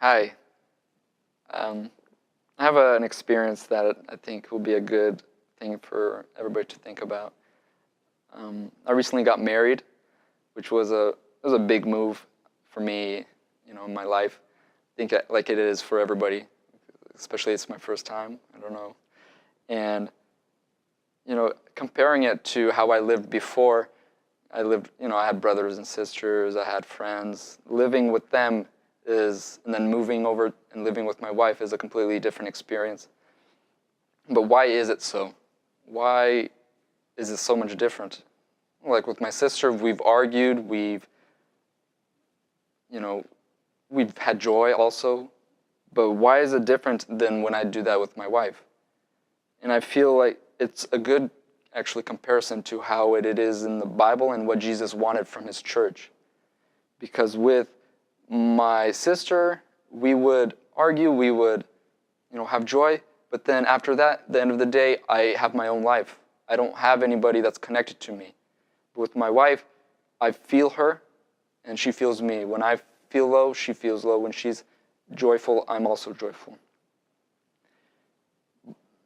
Hi. I have an experience that I think will be a good thing for everybody to think about. I recently got married, which was a big move for me, in my life. I think like it is for everybody, especially it's my first time. I don't know. And comparing it to how I lived before, I had brothers and sisters, I had friends. Living with them and then moving over and living with my wife is a completely different experience. But why is it so? Why is it so much different? Like with my sister, we've argued, we've had joy also, but why is it different than when I do that with my wife? And I feel like it's a good, actually, comparison to how it is in the Bible and what Jesus wanted from his church. Because with my sister, we would argue, we would, have joy, but then after that, at the end of the day, I have my own life. I don't have anybody that's connected to me. But with my wife, I feel her, and she feels me. When I feel low, she feels low. When she's joyful, I'm also joyful.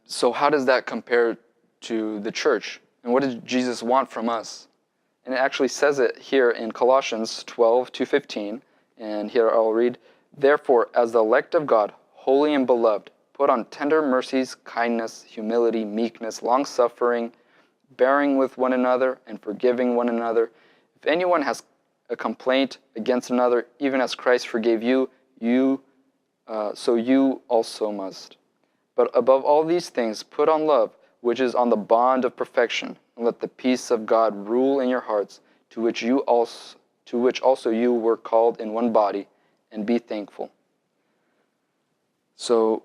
So how does that compare to the church? And what does Jesus want from us? And it actually says it here in Colossians 12:2-15. And here I'll read, "Therefore, as the elect of God, holy and beloved, put on tender mercies, kindness, humility, meekness, longsuffering, bearing with one another and forgiving one another. If anyone has a complaint against another, even as Christ forgave you, so you also must. But above all these things, put on love, which is on the bond of perfection, and let the peace of God rule in your hearts, to which also you were called in one body, and be thankful." So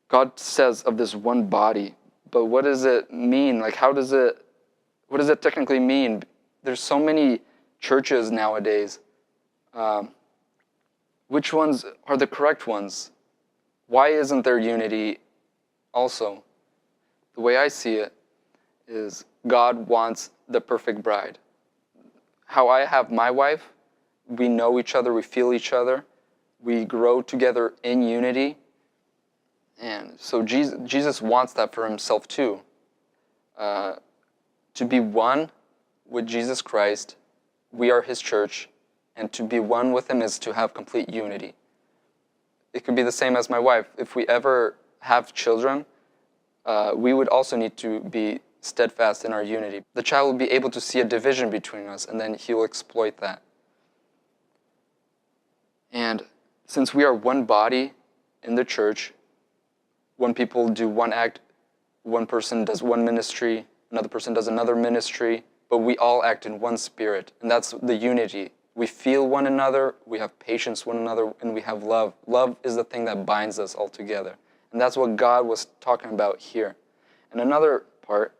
God says of this one body, but what does it mean? Like, what does it technically mean? There's so many churches nowadays. Which ones are the correct ones? Why isn't there unity also? The way I see it is God wants the perfect bride. How I have my wife, we know each other, we feel each other, we grow together in unity. And so Jesus wants that for himself too. To be one with Jesus Christ, we are his church, and to be one with him is to have complete unity. It could be the same as my wife. If we ever have children, we would also need to be steadfast in our unity. The child will be able to see a division between us, and then he will exploit that. And since we are one body in the church, one people do one act, one person does one ministry, another person does another ministry, but we all act in one spirit, and that's the unity. We feel one another, we have patience with one another, and we have love. Love is the thing that binds us all together. And that's what God was talking about here. And another part,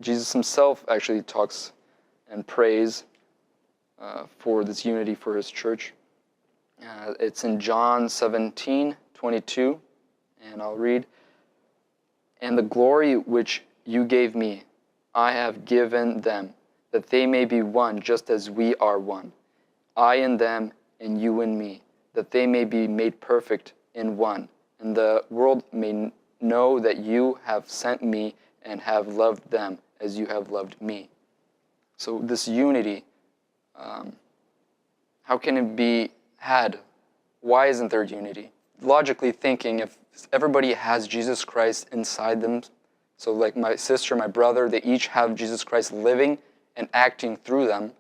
Jesus himself actually talks and prays for this unity for his church. It's in John 17:22, and I'll read, "And the glory which you gave me, I have given them, that they may be one just as we are one. I in them, and you in me, that they may be made perfect in one, and the world may know that you have sent me and have loved them as you have loved me." So this unity, how can it be had? Why isn't there unity? Logically thinking, if everybody has Jesus Christ inside them, so like my sister, my brother, they each have Jesus Christ living and acting through them,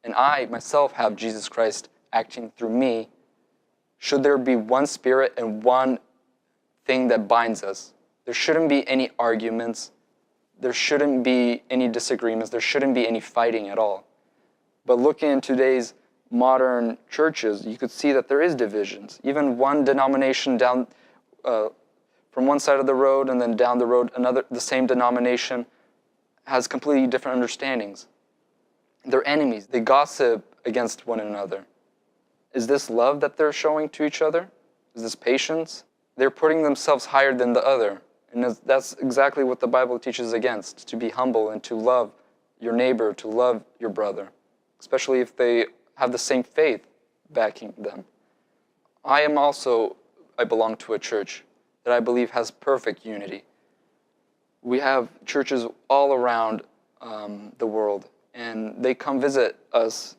and I myself have Jesus Christ acting through me, should there be one spirit and one thing that binds us? There shouldn't be any arguments. There shouldn't be any disagreements. There shouldn't be any fighting at all. But looking in today's modern churches, you could see that there is divisions. Even one denomination down from one side of the road and then down the road, the same denomination has completely different understandings. They're enemies. They gossip against one another. Is this love that they're showing to each other? Is this patience? They're putting themselves higher than the other. And that's exactly what the Bible teaches against, to be humble and to love your neighbor, to love your brother, especially if they have the same faith backing them. I belong to a church that I believe has perfect unity. We have churches all around the world, and they come visit us,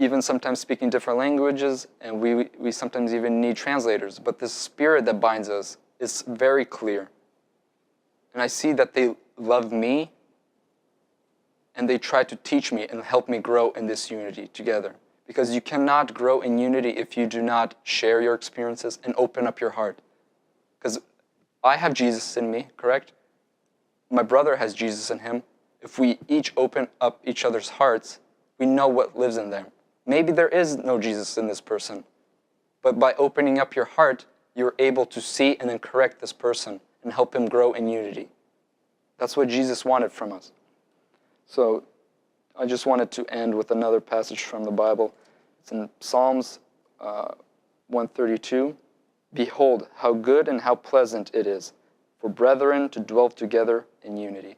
even sometimes speaking different languages, and we sometimes even need translators. But the spirit that binds us is very clear. And I see that they love me, and they try to teach me and help me grow in this unity together. Because you cannot grow in unity if you do not share your experiences and open up your heart. Because I have Jesus in me, correct? My brother has Jesus in him. If we each open up each other's hearts, we know what lives in them. Maybe there is no Jesus in this person, but by opening up your heart, you're able to see and then correct this person and help him grow in unity. That's what Jesus wanted from us. So I just wanted to end with another passage from the Bible. It's in Psalms 132. Behold, how good and how pleasant it is for brethren to dwell together in unity.